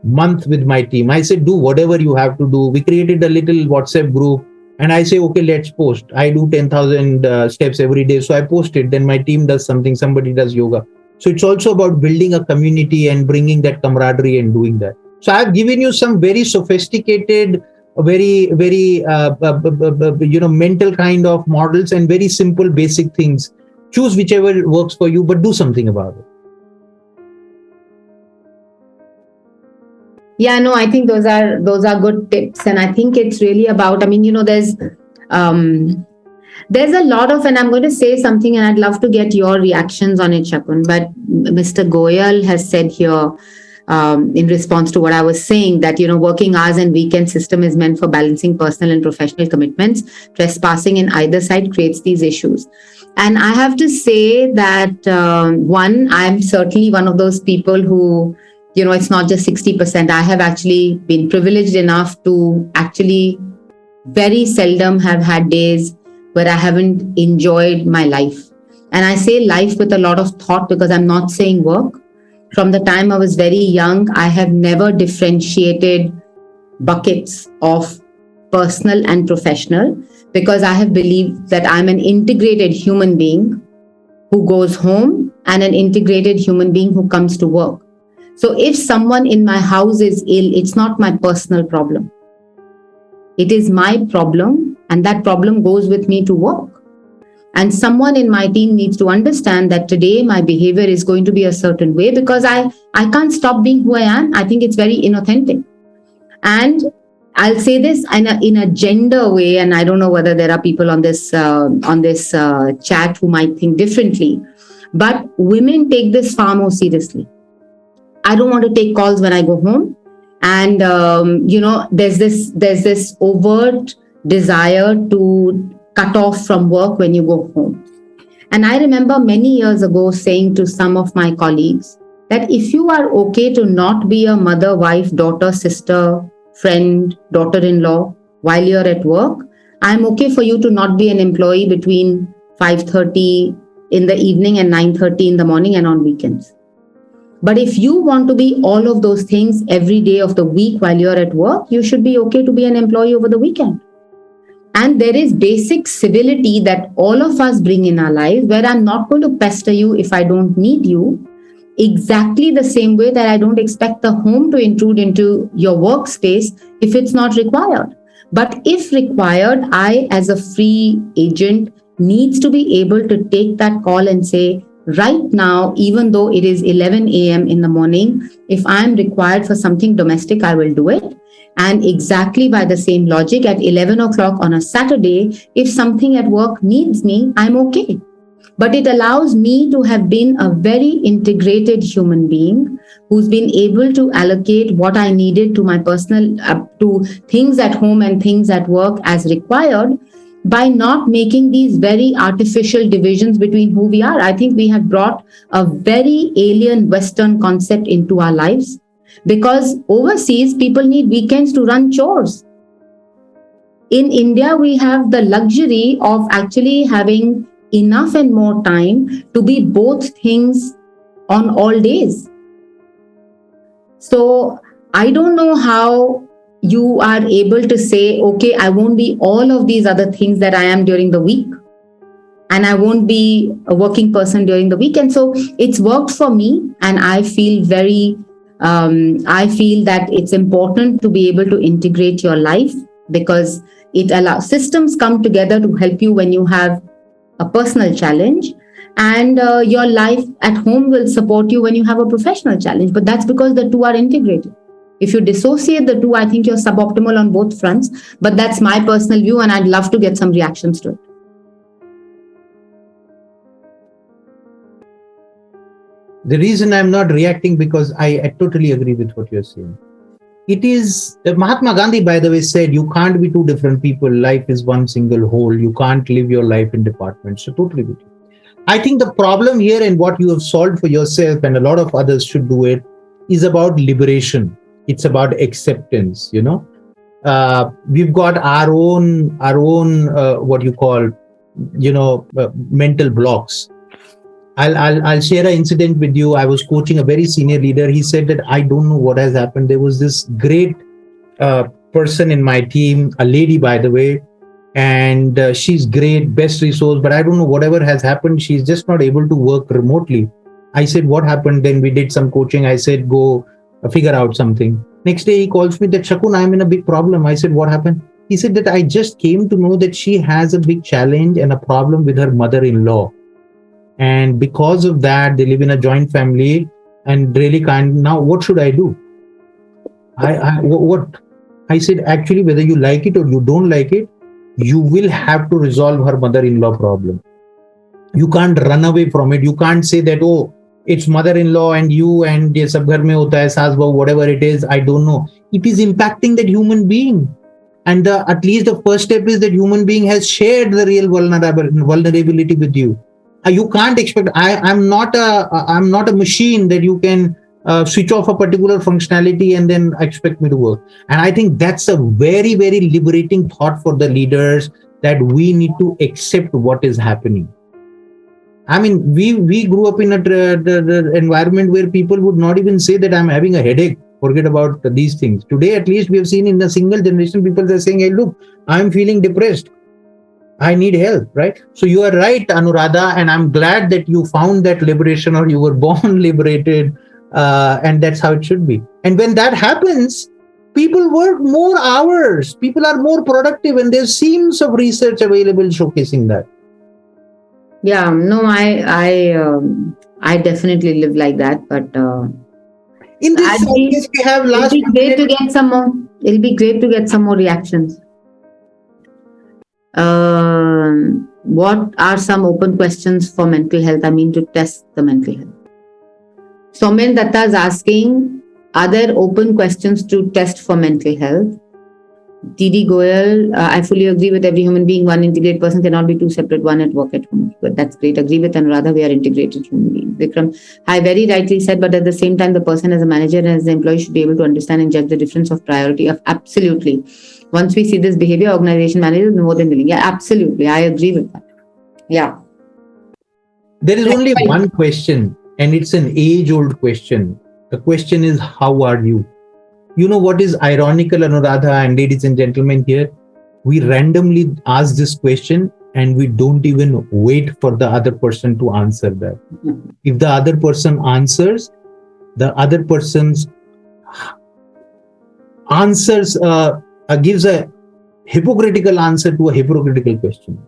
month with my team. I said, do whatever you have to do. We created a little WhatsApp group, and I say, okay, let's post. I do 10,000 steps every day. So I post it. Then my team does something. Somebody does yoga. So it's also about building a community and bringing that camaraderie and doing that. So I've given you some very sophisticated, very, very, mental kind of models and very simple, basic things. Choose whichever works for you, but do something about it. Yeah, no, I think those are good tips. And I think it's really about, there's a lot of, and I'm going to say something and I'd love to get your reactions on it, Shakun, but Mr. Goyal has said here in response to what I was saying that, working hours and weekend system is meant for balancing personal and professional commitments. Trespassing in either side creates these issues. And I have to say that, I'm certainly one of those people who, it's not just 60%. I have actually been privileged enough to actually very seldom have had days where I haven't enjoyed my life. And I say life with a lot of thought because I'm not saying work. From the time I was very young, I have never differentiated buckets of personal and professional because I have believed that I'm an integrated human being who goes home and an integrated human being who comes to work. So if someone in my house is ill, it's not my personal problem. It is my problem, and that problem goes with me to work. And someone in my team needs to understand that today my behavior is going to be a certain way because I can't stop being who I am. I think it's very inauthentic. And I'll say this in a gender way, and I don't know whether there are people on this chat who might think differently, but women take this far more seriously. I don't want to take calls when I go home. And, there's this overt desire to cut off from work when you go home. And I remember many years ago saying to some of my colleagues that if you are okay to not be a mother, wife, daughter, sister, friend, daughter-in-law while you're at work, I'm okay for you to not be an employee between 5:30 in the evening and 9:30 in the morning and on weekends. But if you want to be all of those things every day of the week while you're at work, you should be okay to be an employee over the weekend. And there is basic civility that all of us bring in our lives where I'm not going to pester you if I don't need you. Exactly the same way that I don't expect the home to intrude into your workspace if it's not required. But if required, I, as a free agent, needs to be able to take that call and say, right now, even though it is 11 a.m. in the morning, if I'm required for something domestic, I will do it. And exactly by the same logic, at 11 o'clock on a Saturday, if something at work needs me, I'm okay. But it allows me to have been a very integrated human being who's been able to allocate what I needed to my personal, to things at home and things at work as required, by not making these very artificial divisions between who we are. I think we have brought a very alien Western concept into our lives, because overseas people need weekends to run chores. In India, we have the luxury of actually having enough and more time to be both things on all days. So I don't know how you are able to say, okay, I won't be all of these other things that I am during the week, and I won't be a working person during the week. And so it's worked for me, and I feel I feel that it's important to be able to integrate your life, because it allows systems come together to help you when you have a personal challenge, and your life at home will support you when you have a professional challenge. But that's because the two are integrated. If you dissociate the two, I think you're suboptimal on both fronts. But that's my personal view, and I'd love to get some reactions to it. The reason I'm not reacting, because I totally agree with what you're saying. It is, Mahatma Gandhi, by the way, said you can't be two different people. Life is one single whole. You can't live your life in departments. So totally with you. I think the problem here, and what you have solved for yourself, and a lot of others should do it, is about liberation. It's about acceptance. We've got our own what you call, mental blocks. I'll share an incident with you. I was coaching a very senior leader. He said that I don't know what has happened. There was this great person in my team, a lady, by the way, and she's great, best resource, but I don't know, whatever has happened, she's just not able to work remotely. I said, what happened? Then we did some coaching. I said, go figure out something. Next day he calls me that, Shakun, I'm in a big problem. I said, what happened? He said that I just came to know that she has a big challenge and a problem with her mother-in-law. And because of that, they live in a joint family and really can't. Now, what should I do? What? I said, actually, whether you like it or you don't like it, you will have to resolve her mother-in-law problem. You can't run away from it. You can't say that, oh, it's mother-in-law and you and ye sab ghar mein hota hai, saas bahu, whatever it is, I don't know. It is impacting that human being. And at least the first step is that human being has shared the real vulnerability with you. You can't expect. I'm not a machine that you can switch off a particular functionality and then expect me to work. And I think that's a very, very liberating thought for the leaders, that we need to accept what is happening. I mean, we grew up in the environment where people would not even say that I'm having a headache. Forget about these things. Today, at least, we have seen in a single generation, people are saying, hey, look, I'm feeling depressed. I need help, right? So you are right, Anuradha, and I'm glad that you found that liberation, or you were born liberated, and that's how it should be. And when that happens, people work more hours, people are more productive, and there's seams of research available showcasing that. Yeah, no, I definitely live like that, but in this case, we have last. It'll be great to get some more. It'll be great to get some more reactions. What are some open questions for mental health? I mean, to test the mental health. Somen Datta is asking, are there open questions to test for mental health? TD Goyal, I fully agree with every human being. One integrated person cannot be two separate, one at work, at home. But that's great. Agree with Anuradha, we are integrated human beings. Vikram, I very rightly said, but at the same time, the person as a manager and as an employee should be able to understand and judge the difference of priority. Of absolutely. Once we see this behavior, organization managers more than willing. Yeah, absolutely. I agree with that. Yeah. There is only one question, and it's an age-old question. The question is, how are you? You know what is ironical, Anuradha and ladies and gentlemen here? We randomly ask this question, and we don't even wait for the other person to answer that. If the other person answers, the other person's answers gives a hypocritical answer to a hypocritical question.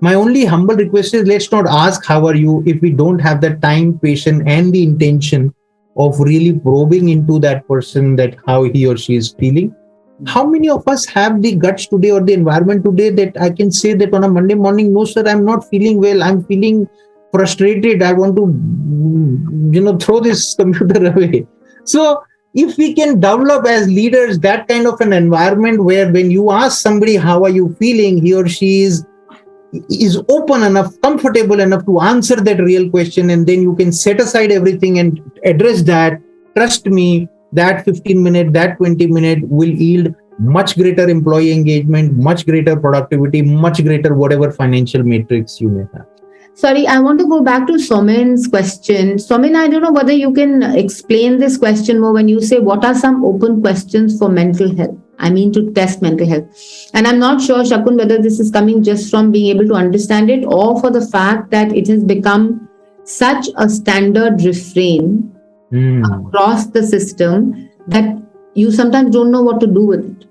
My only humble request is, let's not ask how are you if we don't have the time, patience, and the intention of really probing into that person, that how he or she is feeling. How many of us have the guts today or the environment today that I can say that on a Monday morning, no sir, I'm not feeling well, I'm feeling frustrated, I want to throw this computer away. So if we can develop as leaders that kind of an environment where when you ask somebody how are you feeling, he or she is open enough, comfortable enough to answer that real question, and then you can set aside everything and address that. Trust me, that 15-minute, that 20-minute will yield much greater employee engagement, much greater productivity, much greater whatever financial matrix you may have. Sorry, I want to go back to Somen's question. Somen, I don't know whether you can explain this question more when you say what are some open questions for mental health. I mean to test mental health. And I'm not sure, Shakun, whether this is coming just from being able to understand it or for the fact that it has become such a standard refrain across the system that you sometimes don't know what to do with it.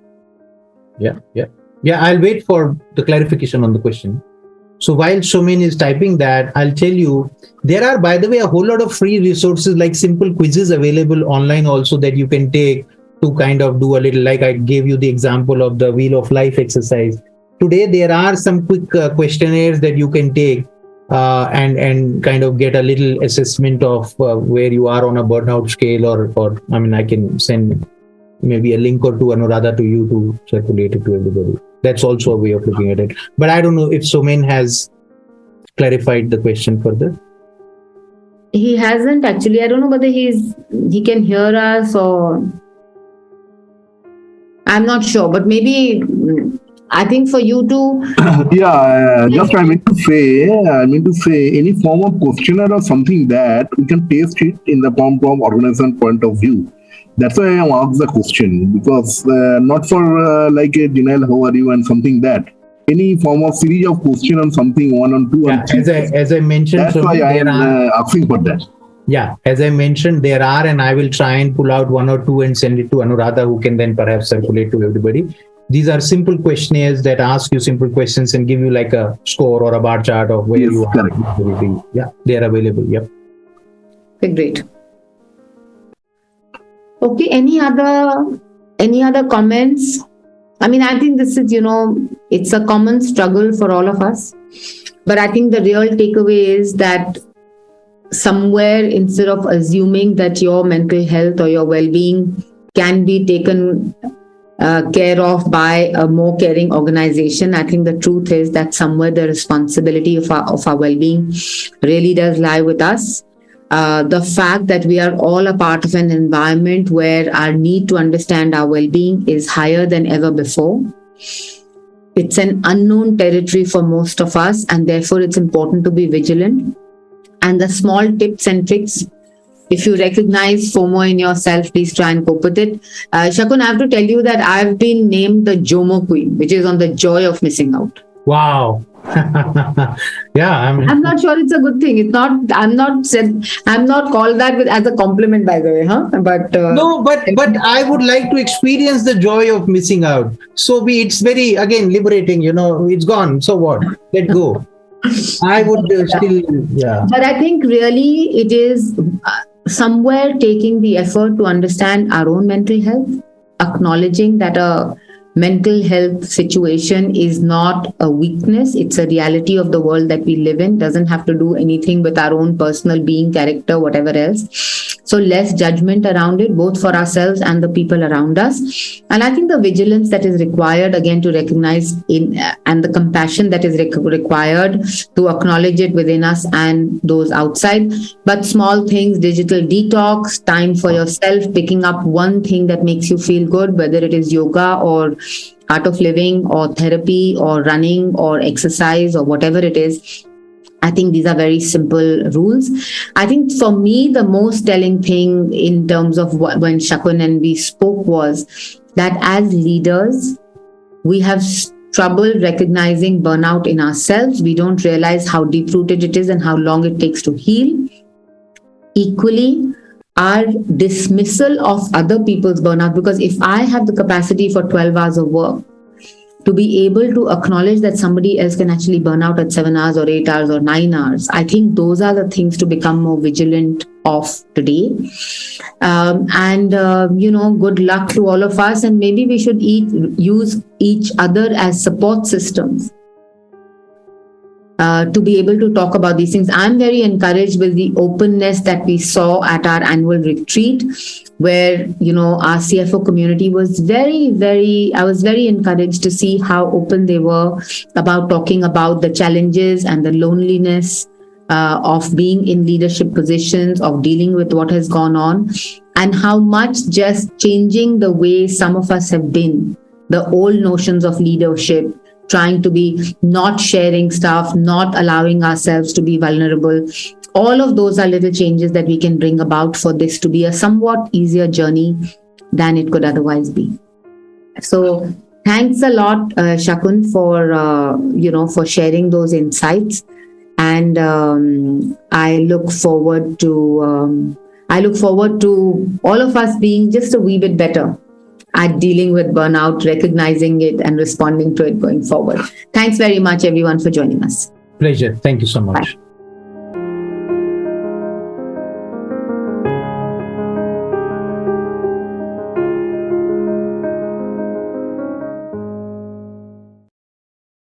Yeah, I'll wait for the clarification on the question. So while Somen is typing that, I'll tell you, there are, by the way, a whole lot of free resources like simple quizzes available online also that you can take to kind of do a little, like I gave you the example of the Wheel of Life exercise. Today, there are some quick questionnaires that you can take and kind of get a little assessment of where you are on a burnout scale, or I mean, I can send maybe a link or two, Anuradha, to you to circulate it to everybody. That's also a way of looking at it. But I don't know if Somen has clarified the question further. He hasn't actually. I don't know whether he can hear us or I'm not sure, but maybe I think for you to just I mean to say any form of questionnaire or something that we can taste it in the form from organization point of view. That's why I asked the question, because not for like a denial, how are you and something that. Any form of series of question on something, 1 and 2 and 3. As I mentioned, that's why I am asking for that. Yeah, as I mentioned, there are, and I will try and pull out 1 or 2 and send it to Anuradha, who can then perhaps circulate to everybody. These are simple questionnaires that ask you simple questions and give you like a score or a bar chart of where you are. Correct. Yeah, they are available. Yep. Okay, great. Okay, any other comments? I mean, I think this is, it's a common struggle for all of us. But I think the real takeaway is that somewhere, instead of assuming that your mental health or your well-being can be taken care of by a more caring organization, I think the truth is that somewhere the responsibility of our well-being really does lie with us. The fact that we are all a part of an environment where our need to understand our well-being is higher than ever before. It's an unknown territory for most of us, and therefore it's important to be vigilant. And the small tips and tricks, if you recognize FOMO in yourself, please try and cope with it. Shakun, I have to tell you that I've been named the JOMO Queen, which is on the joy of missing out. Wow. Yeah, I'm not sure it's a good thing. It's not. I'm not called that as a compliment, by the way, huh? But no, but I would like to experience the joy of missing out. So it's very, again, liberating. It's gone. So what? Let go. I would still, yeah. But I think really it is somewhere taking the effort to understand our own mental health, acknowledging that a mental health situation is not a weakness. It's a reality of the world that we live in. Doesn't have to do anything with our own personal being, character, whatever else. So less judgment around it, both for ourselves and the people around us. And I think the vigilance that is required, again, to recognize and the compassion that is required to acknowledge it within us and those outside. But small things, digital detox, time for yourself, picking up one thing that makes you feel good, whether it is yoga or art of living or therapy or running or exercise or whatever it is. I think these are very simple rules. I think for me, the most telling thing in terms of when Shakun and we spoke was that as leaders, we have trouble recognizing burnout in ourselves. We don't realize how deep rooted it is and how long it takes to heal. Equally, our dismissal of other people's burnout, because if I have the capacity for 12 hours of work, to be able to acknowledge that somebody else can actually burn out at 7 hours or 8 hours or 9 hours, I think those are the things to become more vigilant of today. Good luck to all of us. And maybe we should use each other as support systems to be able to talk about these things. I'm very encouraged with the openness that we saw at our annual retreat, where, our CFO community was I was very encouraged to see how open they were about talking about the challenges and the loneliness of being in leadership positions, of dealing with what has gone on, and how much just changing the way some of us have been, the old notions of leadership, trying to be not sharing stuff, not allowing ourselves to be vulnerable. All of those are little changes that we can bring about for this to be a somewhat easier journey than it could otherwise be. So thanks a lot, Shakun, for sharing those insights. And I look forward to all of us being just a wee bit better at dealing with burnout, recognizing it, and responding to it going forward. Thanks very much, everyone, for joining us. Pleasure. Thank you so much. Bye.